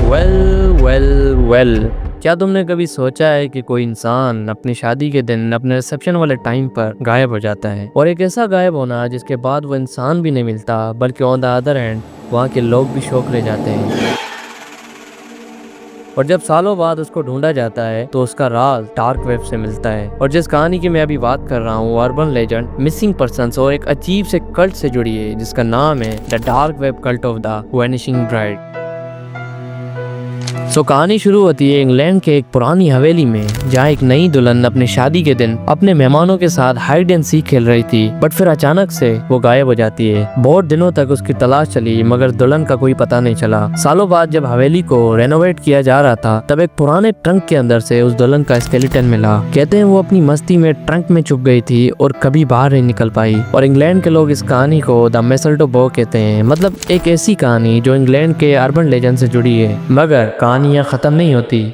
Well क्या तुमने कभी सोचा है कि कोई इंसान अपनी शादी के दिन अपने रिसेप्शन वाले टाइम पर गायब हो जाता है, और एक ऐसा गायब होना जिसके बाद वो इंसान भी नहीं मिलता बल्कि ऑन द अदर हैंड वहाँ के लोग भी शौक रह जाते हैं। और जब सालों बाद उसको ढूंढा जाता है तो उसका राज डार्क वेब से मिलता है। और जिस कहानी की मैं अभी बात कर रहा हूँ अर्बन लेजेंड मिसिंग पर्सन्स और एक अजीब से कल्ट से जुड़ी है जिसका नाम है the dark web cult of the vanishing bride. कहानी शुरू होती है इंग्लैंड के एक पुरानी हवेली में, जहाँ एक नई दुल्हन अपने शादी के दिन अपने मेहमानों के साथ हाइड एंड सीक खेल रही थी, बट फिर अचानक से वो गायब हो जाती है। बहुत दिनों तक उसकी तलाश चली मगर दुल्हन का कोई पता नहीं चला। सालों बाद जब हवेली को रेनोवेट किया जा रहा था तब एक पुराने ट्रंक के अंदर से उस दुल्हन का स्केलेटन मिला। कहते हैं वो अपनी मस्ती में ट्रंक में छुप गई थी और कभी बाहर नहीं निकल पाई। और इंग्लैंड के लोग इस कहानी को द मिसल्टो बो कहते हैं, मतलब एक ऐसी कहानी जो इंग्लैंड के अर्बन लेजेंड से जुड़ी है। मगर कहानियां खत्म नहीं होती।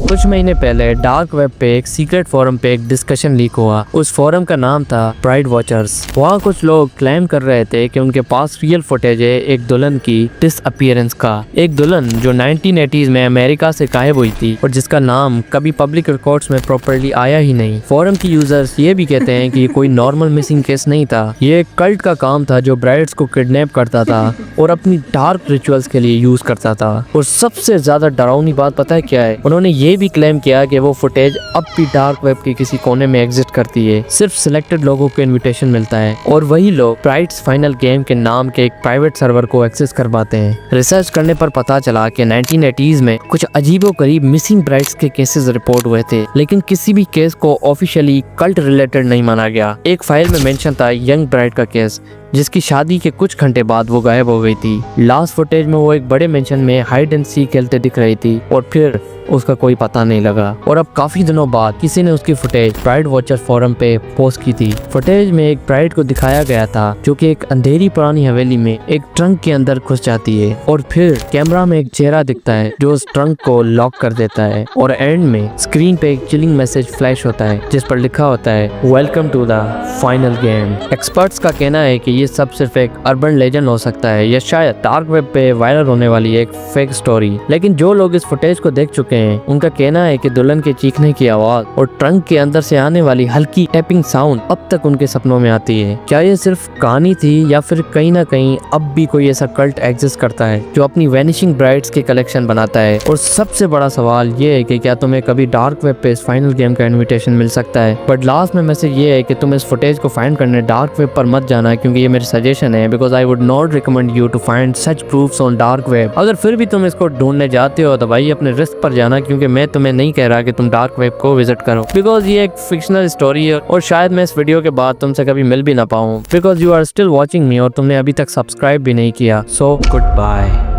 कुछ महीने पहले डार्क वेब पे एक सीक्रेट फोरम पे एक डिस्कशन लीक हुआ। उस फोरम का नाम था ब्राइड वॉचर्स। वहाँ कुछ लोग क्लेम कर रहे थे कि उनके पास रियल फुटेज है एक दुल्हन की डिसअपीयरेंस का। एक दुल्हन जो 1980s में अमेरिका से गायब हुई थी और जिसका नाम कभी पब्लिक रिकॉर्ड्स में प्रॉपर्ली आया ही नहीं। फोरम की यूजर्स ये भी कहते हैं कि ये कोई नॉर्मल मिसिंग केस नहीं था, ये एक कल्ट का काम था जो ब्राइड्स को किडनैप करता था और अपनी डार्क रिचुअल्स के लिए यूज करता था। और सबसे ज्यादा डरावनी बात पता है क्या है? उन्होंने ये भी क्लेम किया कि वो फुटेज अब भी डार्क वेब के किसी कोने में एग्जिस्ट करती है। सिर्फ सिलेक्टेड लोगों को इनविटेशन मिलता है और वही लोग ब्राइड्स फाइनल गेम के नाम के एक प्राइवेट सर्वर को एक्सेस कर पाते हैं। रिसर्च करने पर पता चला कि 1980s में कुछ अजीबोगरीब मिसिंग ब्राइड्स के केसेस रिपोर्ट हुए थे, लेकिन किसी भी केस को ऑफिशियली कल्ट रिलेटेड नहीं माना गया। एक फाइल में मेंशन था यंग ब्राइड का केस, जिसकी शादी के कुछ घंटे बाद वो गायब हो गई थी। लास्ट फुटेज में वो एक बड़े मेंशन में हाइड एंड सीक खेलते दिख रही थी और फिर उसका कोई पता नहीं लगा। और अब काफी दिनों बाद किसी ने उसकी फुटेज ब्राइड वॉचर फोरम पे पोस्ट की थी। फुटेज में एक ब्राइड को दिखाया गया था जो कि एक अंधेरी पुरानी हवेली में एक ट्रंक के अंदर घुस जाती है और फिर कैमरा में एक चेहरा दिखता है जो उस ट्रंक को लॉक कर देता है। और एंड में स्क्रीन पे एक चिलिंग मैसेज फ्लैश होता है जिस पर लिखा होता है welcome to the final game. Experts का कहना है कि ये सब सिर्फ एक अर्बन लेजेंड हो सकता है या शायद डार्क वेब पे वायरल होने वाली एक फेक स्टोरी। लेकिन जो लोग इस फुटेज को देख चुके हैं उनका कहना है कि दुल्हन के चीखने की आवाज और ट्रंक के अंदर से आने वाली हल्की टैपिंग साउंड अब तक उनके सपनों में आती है। क्या ये सिर्फ कहानी थी या फिर कहीं ना कहीं अब भी कोई ऐसा कल्ट एग्जिस्ट करता है जो अपनी वैनिशिंग ब्राइड्स के कलेक्शन बनाता है? और सबसे बड़ा सवाल ये है कि क्या तुम्हें कभी डार्क वेब पे इस फाइनल गेम का इन्विटेशन मिल सकता है? बट लास्ट में मैसेज ये है कि तुम इस फुटेज को फाइंड करने डार्क वेब पर मत जाना, क्योंकि ये मेरी सजेशन है, because I would not recommend you to find such proofs on dark web. अगर फिर भी तुम इसको ढूंढने जाते हो तो भाई अपने रिस्क पर जाना, क्योंकि मैं तुम्हें नहीं कह रहा कि तुम डार्क वेब को विजिट करो, बिकॉज ये एक फिक्शनल स्टोरी है और शायद मैं इस वीडियो के बाद तुमसे कभी मिल भी ना पाऊँ, because you are still watching me और तुमने अभी तक सब्सक्राइब भी नहीं किया। So good bye.